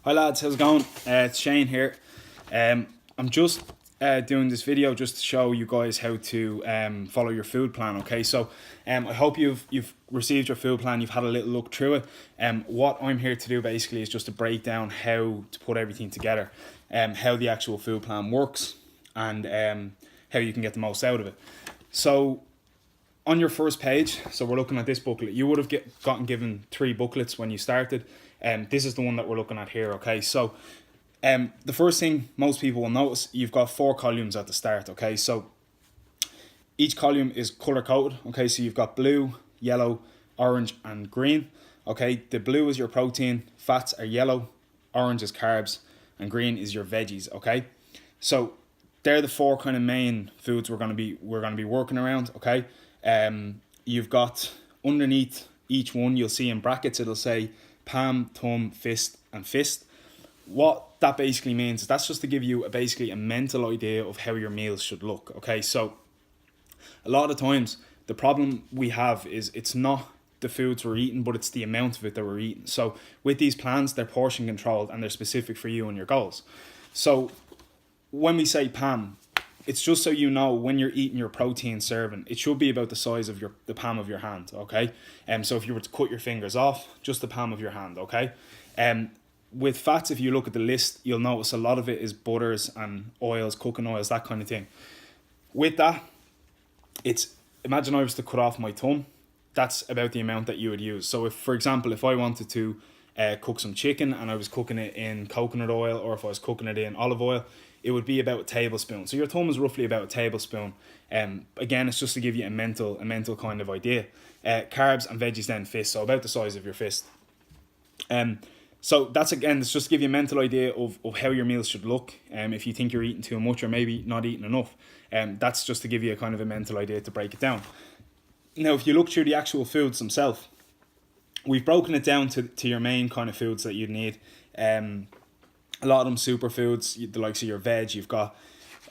Hi lads, how's it going? It's Shane here. I'm just doing this video just to show you guys how to follow your food plan. Okay, so I hope you've received your food plan. You've had a little look through it. What I'm here to do basically is just to break down how to put everything together, how the actual food plan works, and how you can get the most out of it. So on your first page, so we're looking at this booklet. You would have gotten given 3 booklets when you started. This is the one that we're looking at here. Okay, so the first thing most people will notice, you've got 4 columns at the start. Okay, so each column is color coded. Okay, so you've got blue, yellow, orange, and green. Okay, the blue is your protein, fats are yellow, orange is carbs, and green is your veggies. Okay, so they're the 4 kind of main foods we're gonna be working around. Okay, you've got underneath each one, you'll see in brackets it'll say palm, thumb, fist, and fist. What that basically means is that's just to give you basically a mental idea of how your meals should look. Okay, so a lot of times the problem we have is it's not the foods we're eating, but it's the amount of it that we're eating. So with these plans, they're portion controlled and they're specific for you and your goals. So when we say palm, it's just so you know when you're eating your protein serving, it should be about the size of the palm of your hand. Okay, so if you were to cut your fingers off, just the palm of your hand. Okay, with fats, if you look at the list, you'll notice a lot of it is butters and oils, cooking oils, that kind of thing. With that, it's, imagine I was to cut off my thumb, that's about the amount that you would use. So if, for example, if I wanted to cook some chicken and I was cooking it in coconut oil, or if I was cooking it in olive oil, it would be about a tablespoon. So your thumb is roughly about a tablespoon. Again, it's just to give you a mental kind of idea. Carbs and veggies then fist, so about the size of your fist. So that's, again, it's just to give you a mental idea of how your meals should look. If you think you're eating too much or maybe not eating enough, that's just to give you a kind of a mental idea to break it down. Now, if you look through the actual foods themselves, we've broken it down to your main kind of foods that you'd need. A lot of them superfoods, the likes of your veg. You've got,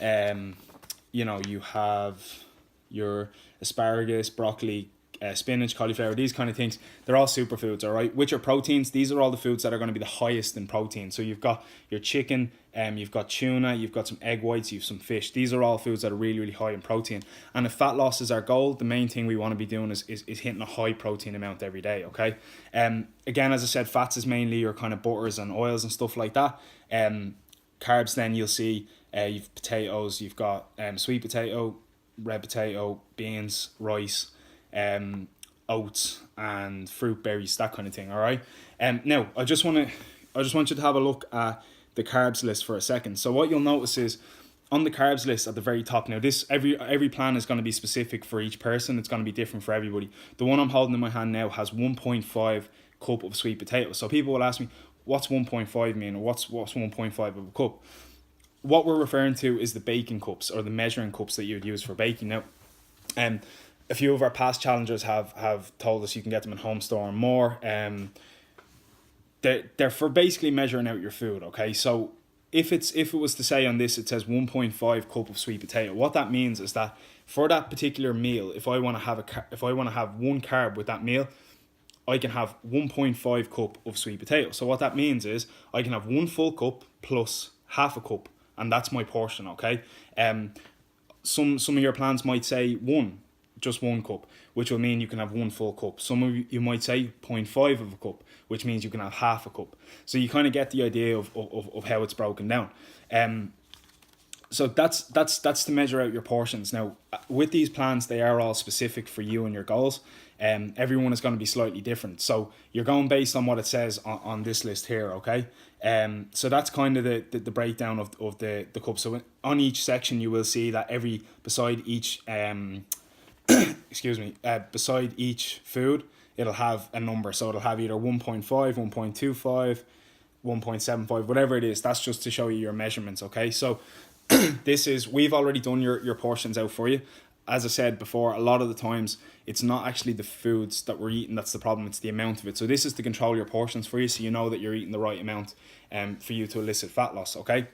you have your asparagus, broccoli, spinach, cauliflower, these kind of things. They're all superfoods, all right? With your proteins, these are all the foods that are going to be the highest in protein. So you've got your chicken, you've got tuna, you've got some egg whites, you've some fish. These are all foods that are really, really high in protein. And if fat loss is our goal, the main thing we want to be doing is hitting a high protein amount every day, okay? Again, as I said, fats is mainly your kind of butters and oils and stuff like that. Carbs, then you'll see you've potatoes, you've got sweet potato, red potato, beans, rice, oats, and fruit, berries, that kind of thing. All right. Now I just want you to have a look at the carbs list for a second. So what you'll notice is on the carbs list at the very top. Now this every plan is going to be specific for each person. It's going to be different for everybody. The one I'm holding in my hand now has 1.5 cup of sweet potatoes. So people will ask me, what's 1.5 mean, or what's 1.5 of a cup? What we're referring to is the baking cups, or the measuring cups that you would use for baking. Now, a few of our past challengers have told us you can get them in Home Store and more. They're for basically measuring out your food. Okay, so if it was to say on this, it says 1.5 cup of sweet potato. What that means is that for that particular meal, if I want to have one carb with that meal, I can have 1.5 cup of sweet potato. So what that means is I can have 1 full cup plus half a cup, and that's my portion. Okay, some of your plans might say just 1 cup, which will mean you can have 1 full cup. Some of you might say 0.5 of a cup, which means you can have half a cup. So you kind of get the idea of how it's broken down. So that's to measure out your portions. Now, with these plans, they are all specific for you and your goals. Everyone is going to be slightly different. So you're going based on what it says on this list here, okay? So that's kind of the breakdown of the cups. So on each section, you will see that beside each beside each food, it'll have a number. So it'll have either 1.5, 1.25, 1.75, whatever it is. That's just to show you your measurements, okay? So we've already done your portions out for you. As I said before, a lot of the times it's not actually the foods that we're eating that's the problem, it's the amount of it. So this is to control your portions for you, so you know that you're eating the right amount for you to elicit fat loss, okay?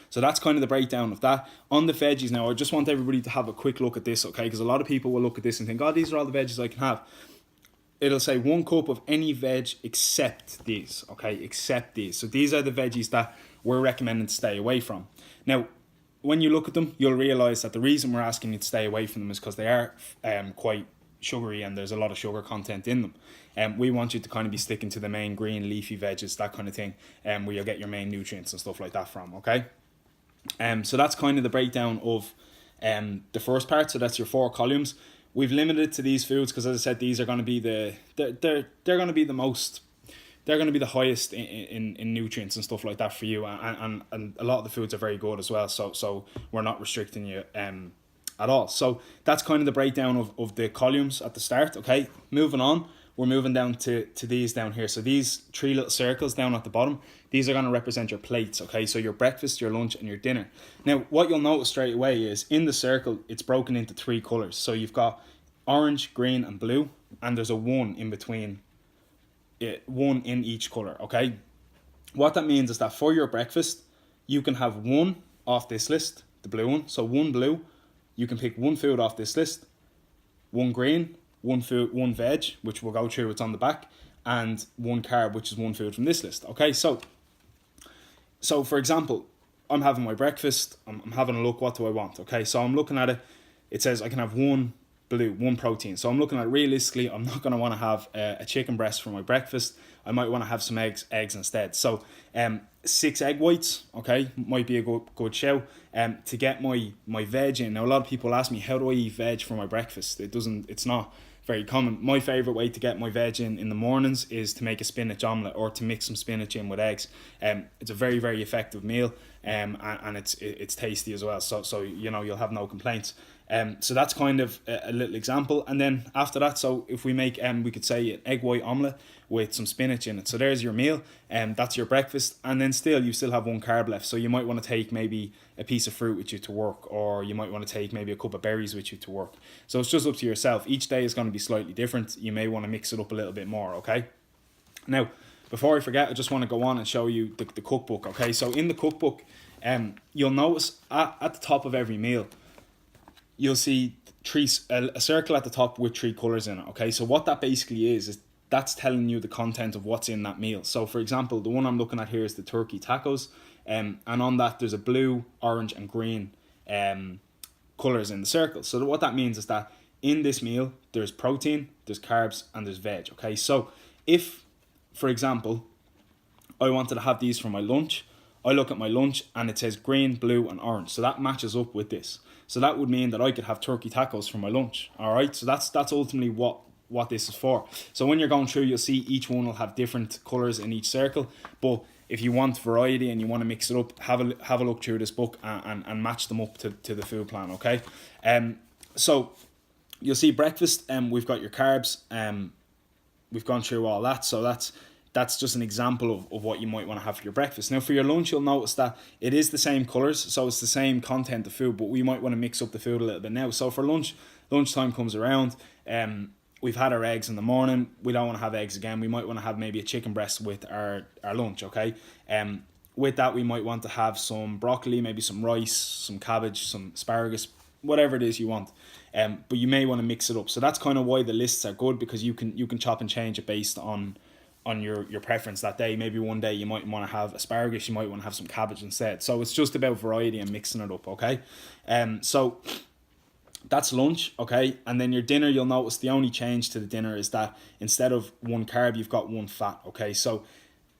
So that's kind of the breakdown of that. On the veggies now, I just want everybody to have a quick look at this, okay? Because a lot of people will look at this and think, oh, these are all the veggies I can have. it'll say 1 cup of any veg except these, okay, except these. So these are the veggies that we're recommending to stay away from. Now, when you look at them, you'll realise that the reason we're asking you to stay away from them is because they are quite sugary and there's a lot of sugar content in them. We want you to kind of be sticking to the main green leafy veggies, that kind of thing, where you'll get your main nutrients and stuff like that from, okay? So that's kind of the breakdown of the first part. So that's your 4 columns. We've limited to these foods because, as I said, these are going to be they're going to be the most, they're going to be the highest in nutrients and stuff like that for you, and a lot of the foods are very good as well, so we're not restricting you at all. So that's kind of the breakdown of the columns at the start. Okay, moving on, we're moving down to these down here. So these 3 little circles down at the bottom, these are going to represent your plates. Okay, so your breakfast, your lunch, and your dinner. Now what you'll notice straight away is in the circle it's broken into 3 colors. So you've got orange, green, and blue, and there's a 1 in between, 1 in each color. Okay, what that means is that for your breakfast you can have 1 off this list, the blue one. So 1 blue, you can pick 1 food off this list, 1 green, 1 food, 1 veg, which we'll go through, it's on the back, and 1 carb, which is 1 food from this list. Okay, so for example, I'm having my breakfast, I'm having a look, what do I want? Okay, so I'm looking at it, it says I can have 1 blue, 1 protein. So I'm looking at, realistically, I'm not going to want to have a chicken breast for my breakfast. I might want to have some eggs instead. So 6 egg whites, okay, might be a good show. To get my veg in. Now a lot of people ask me, how do I eat veg for my breakfast? It's not very common. My favourite way to get my veg in the mornings is to make a spinach omelette or to mix some spinach in with eggs. It's a very, very effective meal, and it's tasty as well. So you know, you'll have no complaints. So that's kind of a little example. And then after that, so if we make we could say an egg white omelette with some spinach in it. So there's your meal, that's your breakfast. And then you still have 1 carb left. So you might want to take maybe a piece of fruit with you to work, or you might want to take maybe a cup of berries with you to work. So it's just up to yourself. Each day is going to be slightly different. You may want to mix it up a little bit more, okay? Now, before I forget, I just want to go on and show you the cookbook, okay? So in the cookbook, you'll notice at the top of every meal, you'll see a circle at the top with 3 colours in it, okay? So what that basically is that's telling you the content of what's in that meal. So for example, the one I'm looking at here is the turkey tacos, and on that there's a blue, orange, and green colours in the circle. So what that means is that in this meal there's protein, there's carbs, and there's veg, okay? So if, for example, I wanted to have these for my lunch, I look at my lunch and it says green, blue, and orange. So that matches up with this. So that would mean that I could have turkey tacos for my lunch. All right. So that's ultimately what this is for. So when you're going through, you'll see each one will have different colors in each circle. But if you want variety and you want to mix it up, have a look through this book and match them up to the food plan. Okay. So you'll see breakfast. We've got your carbs. We've gone through all that. So that's just an example of what you might want to have for your breakfast. Now for your lunch, you'll notice that it is the same colours, so it's the same content of food, but we might want to mix up the food a little bit now. So for lunchtime comes around, we've had our eggs in the morning, we don't want to have eggs again, we might want to have maybe a chicken breast with our lunch, okay? With that, we might want to have some broccoli, maybe some rice, some cabbage, some asparagus, whatever it is you want. But you may want to mix it up. So that's kind of why the lists are good, because you can chop and change it based on your preference that day. Maybe one day you might want to have asparagus, you might want to have some cabbage instead. So it's just about variety and mixing it up, okay? So that's lunch, okay? And then your dinner, you'll notice the only change to the dinner is that instead of 1 carb, you've got 1 fat, okay? So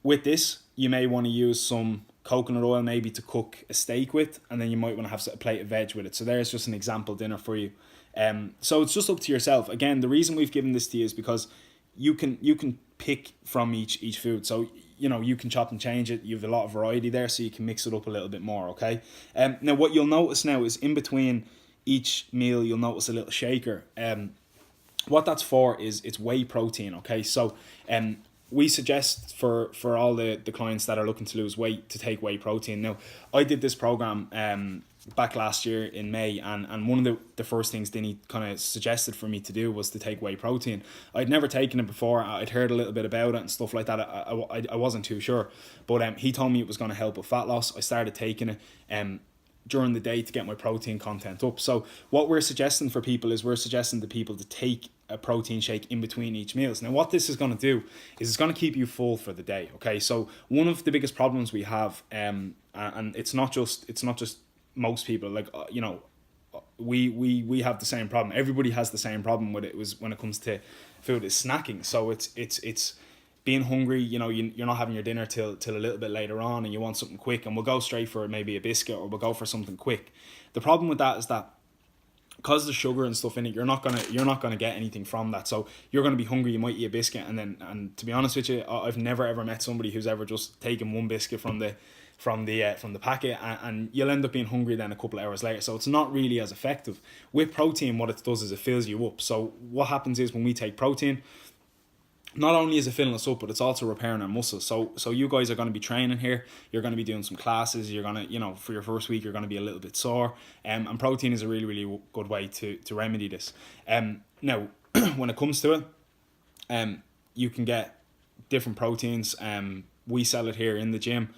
with this, you may want to use some coconut oil maybe to cook a steak with, and then you might want to have a plate of veg with it. So there's just an example dinner for you. So it's just up to yourself. Again, the reason we've given this to you is because you can pick from each food. So, you know, you can chop and change it. You have a lot of variety there, so you can mix it up a little bit more, okay? Now, what you'll notice now is in between each meal, you'll notice a little shaker. What that's for is it's whey protein, okay? So, we suggest for all the clients that are looking to lose weight to take whey protein. Now, I did this program back last year in May, and one of the first things Dinny kind of suggested for me to do was to take whey protein. I'd never taken it before. I'd heard a little bit about it and stuff like that. I wasn't too sure, but he told me it was going to help with fat loss. I started taking it during the day to get my protein content up. So what we're suggesting for people is we're suggesting to people to take a protein shake in between each meals. Now what this is going to do is it's going to keep you full for the day. Okay, so one of the biggest problems we have, and it's not just most people, like we have the same problem. Everybody has the same problem with it. Was when it comes to food, is snacking. So it's being hungry. You're not having your dinner till a little bit later on, and you want something quick, and we'll go straight for maybe a biscuit, or we'll go for something quick. The problem with that is that because there's sugar and stuff in it, you're not gonna get anything from that. So you're gonna be hungry. You might eat a biscuit, and to be honest with you, I've never ever met somebody who's ever just taken one biscuit from the packet, and you'll end up being hungry then a couple of hours later. So it's not really as effective. With protein, what it does is it fills you up. So what happens is when we take protein, not only is it filling us up, but it's also repairing our muscles. So you guys are going to be training here. You're going to be doing some classes. You're going to, for your first week, you're going to be a little bit sore. And protein is a really, really good way to remedy this. Now, when it comes to it, you can get different proteins. We sell it here in the gym.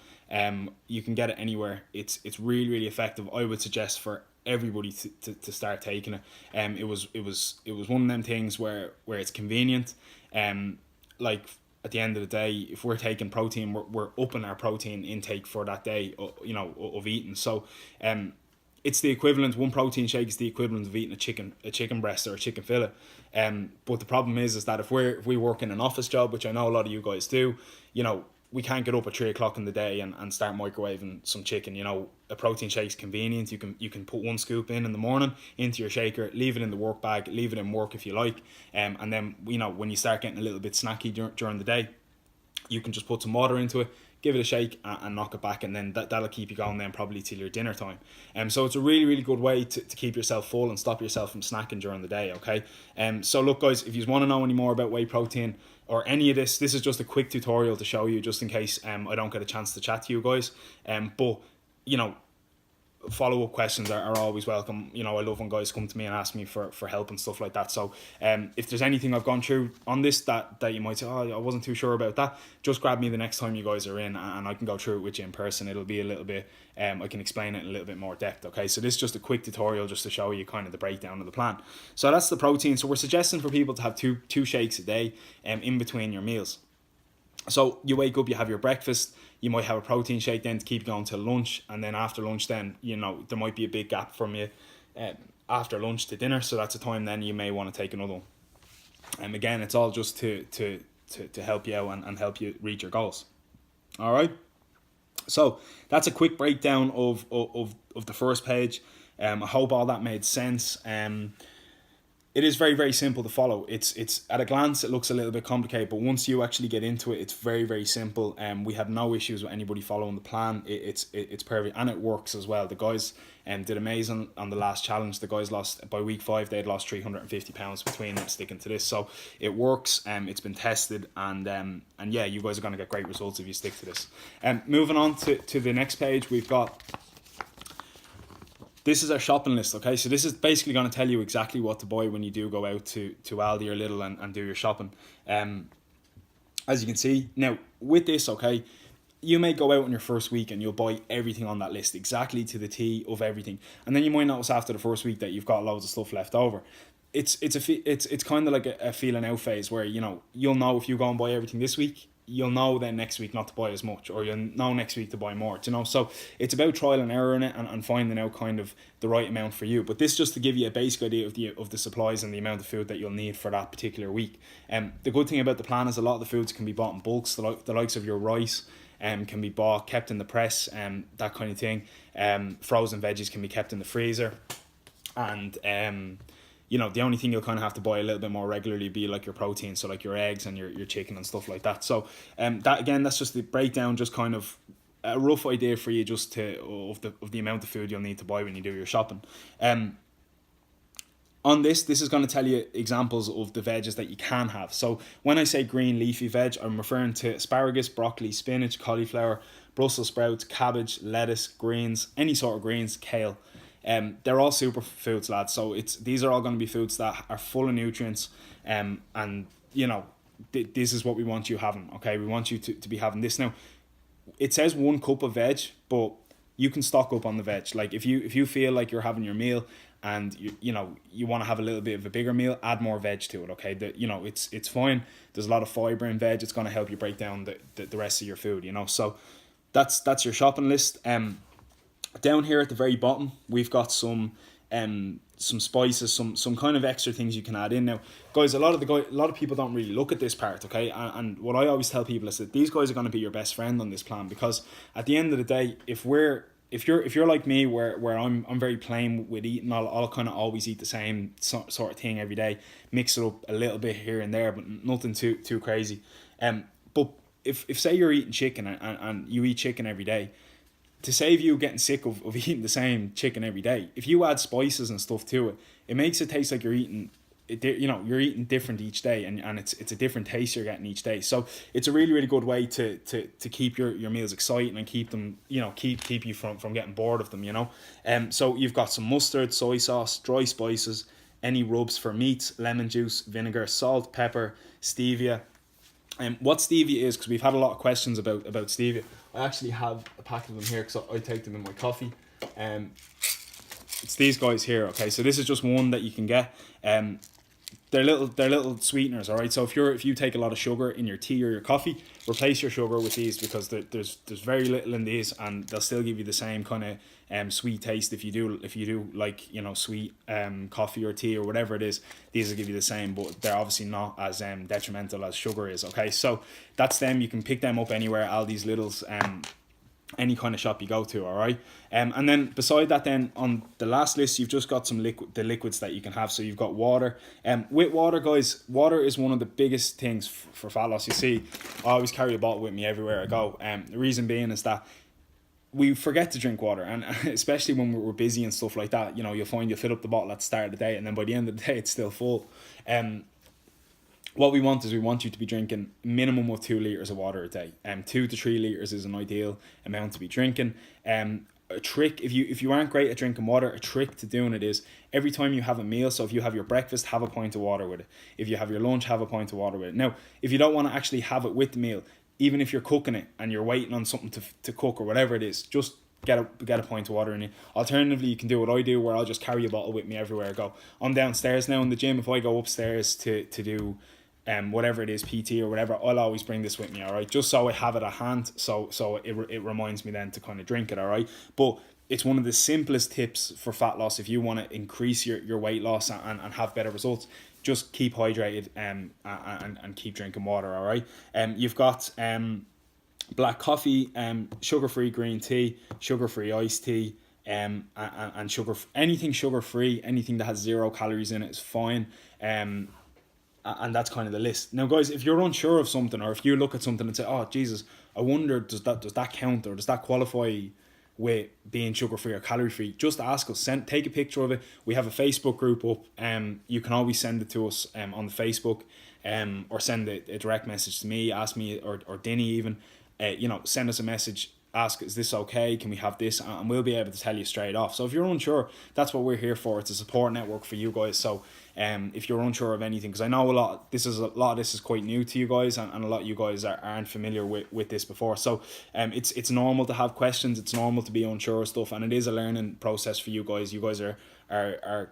You can get it anywhere. It's really, really effective. I would suggest for everybody to start taking it. It was one of them things where it's convenient. Like at the end of the day, if we're taking protein, we're upping our protein intake for that day, of eating. So it's the equivalent. One protein shake is the equivalent of eating a chicken breast or a chicken fillet. But the problem is that if we work in an office job, which I know a lot of you guys do, we can't get up at 3 o'clock in the day and start microwaving some chicken. A protein shake's convenient. You can put one scoop in the morning into your shaker, leave it in the work bag, leave it in work if you like, and then when you start getting a little bit snacky during the day, you can just put some water into it, give it a shake, and knock it back, and then that'll keep you going then probably till your dinner time. So it's a really, really good way to keep yourself full and stop yourself from snacking during the day. Okay. So look, guys, if you want to know any more about whey protein or any of this is just a quick tutorial to show you, just in case I don't get a chance to chat to you guys. But follow-up questions are always welcome. I love when guys come to me and ask me for help and stuff like that. So if there's anything I've gone through on this that you might say, I wasn't too sure about that, just grab me the next time you guys are in, and I can go through it with you in person. It'll be a little bit I can explain it in a little bit more depth. Okay, so this is just a quick tutorial just to show you kind of the breakdown of the plan. So that's the protein. So we're suggesting for people to have two shakes a day in between your meals. So you wake up, you have your breakfast, you might have a protein shake then to keep going till lunch, and then after lunch then, there might be a big gap from you after lunch to dinner, so that's a time then you may want to take another one. And again, it's all just to help you out and help you reach your goals. All right, so that's a quick breakdown of the first page. I hope all that made sense. It is very, very simple to follow. It's at a glance, it looks a little bit complicated, but once you actually get into it, it's very, very simple. We have no issues with anybody following the plan. It's perfect, and it works as well. The guys did amazing on the last challenge. The guys lost by week 5. They had lost 350 pounds between them sticking to this. So it works. It's been tested, and yeah, you guys are going to get great results if you stick to this. Moving on to the next page, we've got. This is our shopping list, okay? So this is basically going to tell you exactly what to buy when you do go out to Aldi or Lidl and do your shopping. As you can see, now with this, okay, you may go out on your first week and you'll buy everything on that list, exactly to the T of everything. And then you might notice after the first week that you've got loads of stuff left over. It's kind of like a feeling out phase where, you'll know if you go and buy everything this week, you'll know then next week not to buy as much, or you'll know next week to buy more, so it's about trial and error in it and finding out kind of the right amount for you. But this just to give you a basic idea of the supplies and the amount of food that you'll need for that particular week. The good thing about the plan is a lot of the foods can be bought in bulks. The likes of your rice can be bought, kept in the press, that kind of thing. Frozen veggies can be kept in the freezer, and the only thing you'll kind of have to buy a little bit more regularly be like your protein, so like your eggs and your chicken and stuff like that. So that's just the breakdown, just kind of a rough idea for you just of the amount of food you'll need to buy when you do your shopping. On this is going to tell you examples of the veggies that you can have. So when I say green leafy veg, I'm referring to asparagus, broccoli, spinach, cauliflower, Brussels sprouts, cabbage, lettuce, greens, any sort of greens, kale. They're all superfoods, lads. So these are all going to be foods that are full of nutrients, and this is what we want you having. Okay, we want you to be having this. Now, it says 1 cup of veg, but you can stock up on the veg. Like if you feel like you're having your meal and you want to have a little bit of a bigger meal, add more veg to it. Okay, it's fine. There's a lot of fiber in veg. It's going to help you break down the rest of your food. So that's your shopping list. Down here at the very bottom, we've got some spices, some kind of extra things you can add in. Now, guys, a lot of people don't really look at this part, okay? And what I always tell people is that these guys are going to be your best friend on this plan, because at the end of the day, if you're like me, where I'm very plain with eating, I'll kind of always eat the same sort of thing every day, mix it up a little bit here and there, but nothing too crazy. But if say you're eating chicken and you eat chicken every day, to save you getting sick of eating the same chicken every day, if you add spices and stuff to it, it makes it taste like you're eating different each day, and it's a different taste you're getting each day. So it's a really, really good way to keep your meals exciting and keep them, keep you from getting bored of them. So you've got some mustard, soy sauce, dry spices, any rubs for meats, lemon juice, vinegar, salt, pepper, stevia. What stevia is, because we've had a lot of questions about stevia. I actually have a packet of them here because I take them in my coffee. It's these guys here. Okay, so this is just one that you can get. They're little sweeteners. All right, so if you take a lot of sugar in your tea or your coffee, replace your sugar with these, because there's very little in these, and they'll still give you the same kind of sweet taste. If you do like sweet coffee or tea or whatever it is, these will give you the same, but they're obviously not as detrimental as sugar is. Okay, so that's them. You can pick them up anywhere, Aldi's, Lidl's, any kind of shop you go to. All right, and then beside that, then on the last list, you've just got some liquids that you can have. So you've got water. With water, guys, water is one of the biggest things for fat loss. You see, I always carry a bottle with me everywhere I go. The reason being is that we forget to drink water, and especially when we're busy and stuff like that, you'll find you fill up the bottle at the start of the day, and then by the end of the day it's still full. What we want you to be drinking minimum of 2 liters of water a day. 2 to 3 liters is an ideal amount to be drinking. A trick, if you aren't great at drinking water, a trick to doing it is every time you have a meal. So if you have your breakfast, have a pint of water with it. If you have your lunch, have a pint of water with it. Now, if you don't want to actually have it with the meal, even if you're cooking it and you're waiting on something to cook or whatever it is, just get a pint of water in it. Alternatively, you can do what I do, where I'll just carry a bottle with me everywhere I go. I'm downstairs now in the gym. If I go upstairs to do whatever it is, PT or whatever, I'll always bring this with me, all right, just so I have it at hand, so it reminds me then to kind of drink it, all right. But it's one of the simplest tips for fat loss. If you want to increase your weight loss and have better results, just keep hydrated and keep drinking water, all right. You've got black coffee, sugar-free green tea, sugar-free iced tea, and anything sugar-free, anything that has 0 calories in it is fine. And that's kind of the list. Now, guys, if you're unsure of something, or if you look at something and say, "Oh, Jesus, I wonder does that count, or does that qualify with being sugar-free or calorie-free?" Just ask us. Take a picture of it. We have a Facebook group up. You can always send it to us on the Facebook, or send a direct message to me. Ask me or Dinny even. Send us a message. Ask, is this okay? Can we have this? And we'll be able to tell you straight off. So if you're unsure, that's what we're here for. It's a support network for you guys. So if you're unsure of anything, because I know a lot of this is quite new to you guys, and a lot of you guys aren't familiar with this before. So it's normal to have questions. It's normal to be unsure of stuff, and it is a learning process for you guys. You guys are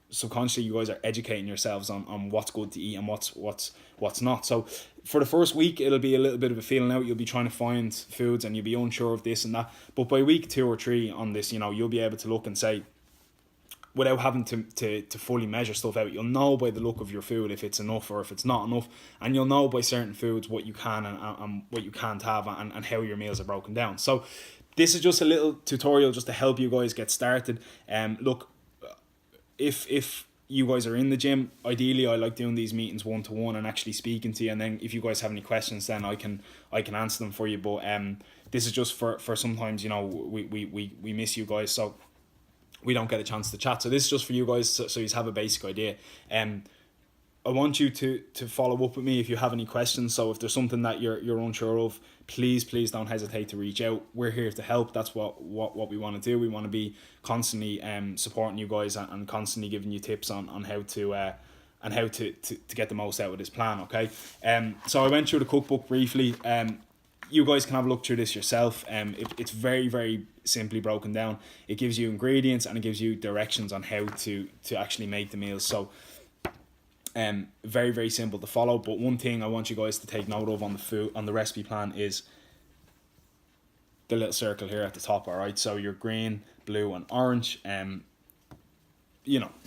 subconsciously, you guys are educating yourselves on what's good to eat and what's not. So for the first week, it'll be a little bit of a feeling out. You'll be trying to find foods and you'll be unsure of this and that. But by week 2 or 3 on this, you'll be able to look and say, without having to fully measure stuff out, you'll know by the look of your food if it's enough or if it's not enough, and you'll know by certain foods what you can and what you can't have, and how your meals are broken down. So this is just a little tutorial just to help you guys get started. Look, if you guys are in the gym, ideally I like doing these meetings 1-to-1 and actually speaking to you, and then if you guys have any questions, then I can answer them for you. But this is just for sometimes we miss you guys, so we don't get a chance to chat. So this is just for you guys, so you have a basic idea. I want you to follow up with me if you have any questions. So if there's something that you're unsure of, please don't hesitate to reach out. We're here to help. That's what we want to do. We want to be constantly supporting you guys and constantly giving you tips on how to get the most out of this plan. Okay. So I went through the cookbook briefly. you guys can have a look through this yourself. It's very, very simply broken down. It gives you ingredients and it gives you directions on how to actually make the meals. So very, very simple to follow. But one thing I want you guys to take note of on the recipe plan is the little circle here at the top. All right, so your green, blue and orange,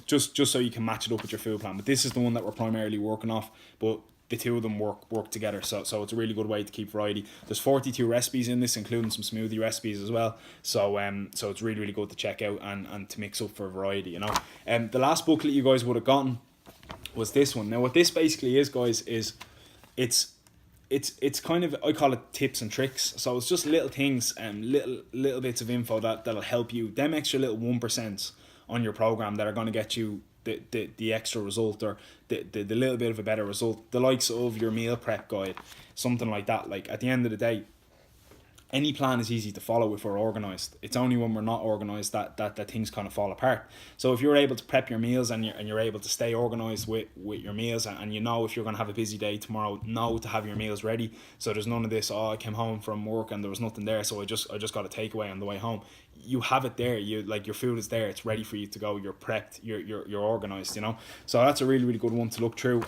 just so you can match it up with your food plan. But this is the one that we're primarily working off, but the two of them work together, so it's a really good way to keep variety. There's 42 recipes in this, including some smoothie recipes as well, so it's really, really good to check out and to mix up for variety, the last booklet you guys would have gotten was this one. Now what this basically is, guys, is it's kind of, I call it tips and tricks. So it's just little things and little bits of info that'll help you, them extra little 1% on your program that are going to get you the extra result, or the little bit of a better result, the likes of your meal prep guide, something like that. Like, at the end of the day, any plan is easy to follow if we're organised. It's only when we're not organised that things kind of fall apart. So if you're able to prep your meals and you're able to stay organised with your meals, and if you're going to have a busy day tomorrow, know to have your meals ready. So there's none of this, I came home from work and there was nothing there, so I just got a takeaway on the way home. You have it there. Your food is there. It's ready for you to go. You're prepped. You're organised. So that's a really, really good one to look through.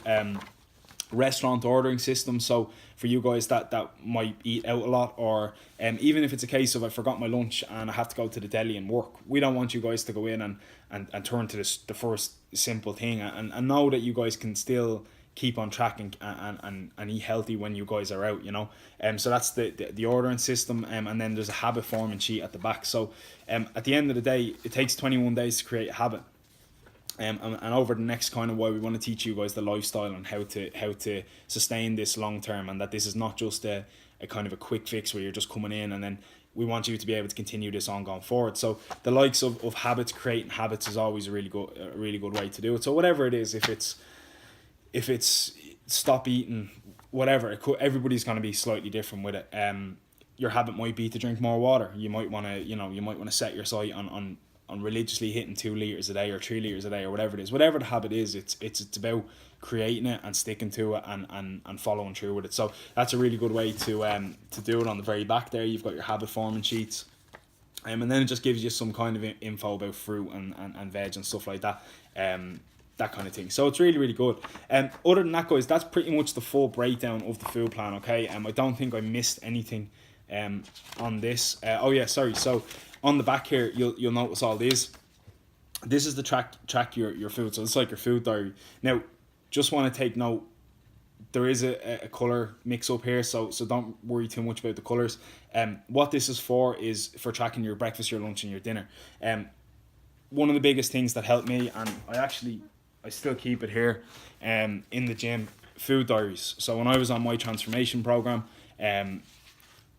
Restaurant ordering system. So for you guys that might eat out a lot, or even if it's a case of I forgot my lunch and I have to go to the deli and work, we don't want you guys to go in and turn to the first simple thing, and know that you guys can still keep on track and eat healthy when you guys are out, so that's the ordering system, and then there's a habit forming sheet at the back. So at the end of the day, it takes 21 days to create a habit. And over the next kind of while, we want to teach you guys the lifestyle and how to sustain this long term, and that this is not just a kind of a quick fix where you're just coming in, and then we want you to be able to continue this on going forward. So the likes of habits, creating habits, is always a really good way to do it. So whatever it is, if it's stop eating, whatever, everybody's going to be slightly different with it. Your habit might be to drink more water. You might want to set your sight on religiously hitting 2 liters a day or 3 liters a day, or whatever it is. Whatever the habit is, it's about creating it and sticking to it and following through with it. So that's a really good way to do it. On the very back there, you've got your habit forming sheets, and then it just gives you some kind of info about fruit and veg and stuff like that, that kind of thing. So it's really, really good. Other than that, guys, that's pretty much the full breakdown of the food plan. Okay, I don't think I missed anything on this. So on the back here, you'll notice all these. This is the track your food. So it's like your food diary. Now, just want to take note, there is a colour mix up here, so don't worry too much about the colours. What this is for tracking your breakfast, your lunch and your dinner. One of the biggest things that helped me, and I still keep it here in the gym, food diaries. So when I was on my transformation program,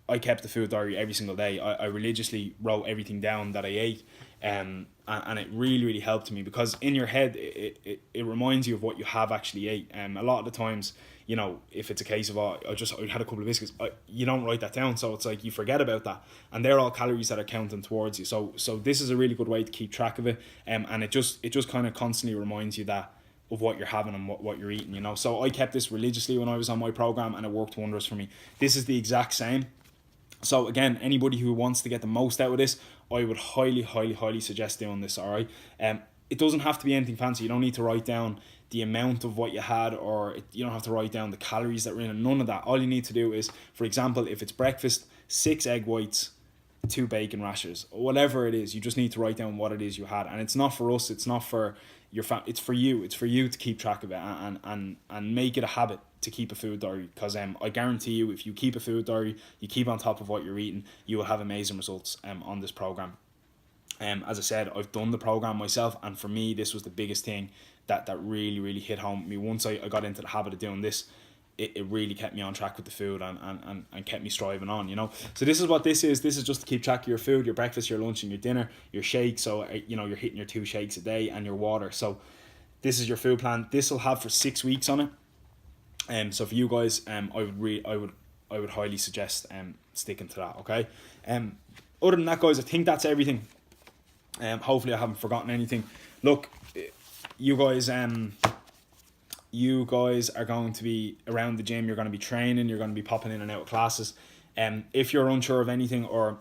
I kept the food diary every single day. I religiously wrote everything down that I ate, and it really, really helped me, because in your head it reminds you of what you have actually ate. A lot of the times, if it's a case of I had a couple of biscuits, you don't write that down, so it's like you forget about that, and they're all calories that are counting towards you. So this is a really good way to keep track of it, and it just kind of constantly reminds you that of what you're having and what you're eating. So I kept this religiously when I was on my program, and it worked wonders for me. This is the exact same. So again, anybody who wants to get the most out of this, I would highly, highly, highly suggest doing this. All right. It doesn't have to be anything fancy. You don't need to write down the amount of what you had, or you don't have to write down the calories that are in it. None of that. All you need to do is, for example, if it's breakfast, 6 egg whites, 2 bacon rashers, whatever it is, you just need to write down what it is you had. And it's not for us. It's not for your it's for you. It's for you to keep track of it and make it a habit to keep a food diary, because I guarantee you, if you keep a food diary, you keep on top of what you're eating, you will have amazing results on this program. As I said, I've done the program myself, and for me, this was the biggest thing that really, really hit home with me. Once I got into the habit of doing this, it really kept me on track with the food and kept me striving on, So this is what this is. This is just to keep track of your food, your breakfast, your lunch and your dinner, your shake. So you're hitting your 2 shakes a day, and your water. So this is your food plan. This will have for 6 weeks on it. So for you guys, I would highly suggest sticking to that. Okay. Other than that, guys, I think that's everything. Hopefully I haven't forgotten anything. Look, you guys are going to be around the gym. You're going to be training. You're going to be popping in and out of classes. If you're unsure of anything, or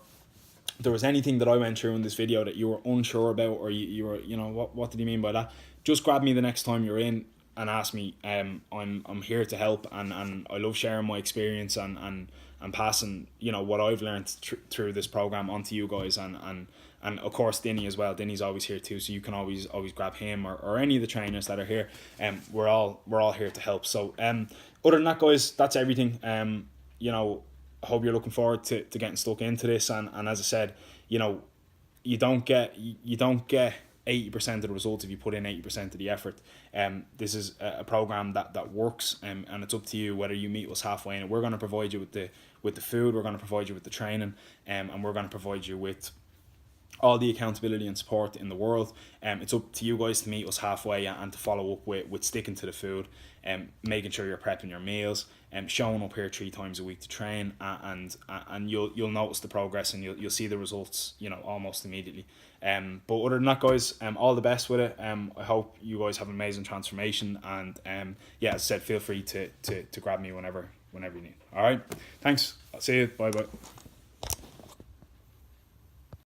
there was anything that I went through in this video that you were unsure about, or you were, what did he mean by that, just grab me the next time you're in and ask me. I'm here to help, and I love sharing my experience and passing what I've learned through this program onto you guys, and of course Dinny as well. Dinny's always here too, so you can always grab him, or any of the trainers that are here. We're all here to help. So other than that, guys, that's everything. I hope you're looking forward to getting stuck into this, and as I said, you don't get 80% of the results if you put in 80% of the effort. This is a program that works, and it's up to you whether you meet us halfway in it. We're going to provide you with the food, we're going to provide you with the training, and we're going to provide you with all the accountability and support in the world. It's up to you guys to meet us halfway and to follow up with sticking to the food, making sure you're prepping your meals, showing up here 3 times a week to train, and you'll notice the progress, and you'll see the results almost immediately. But other than that, guys, all the best with it. I hope you guys have an amazing transformation, and as I said, feel free to grab me whenever you need. All right, thanks. I'll see you. Bye.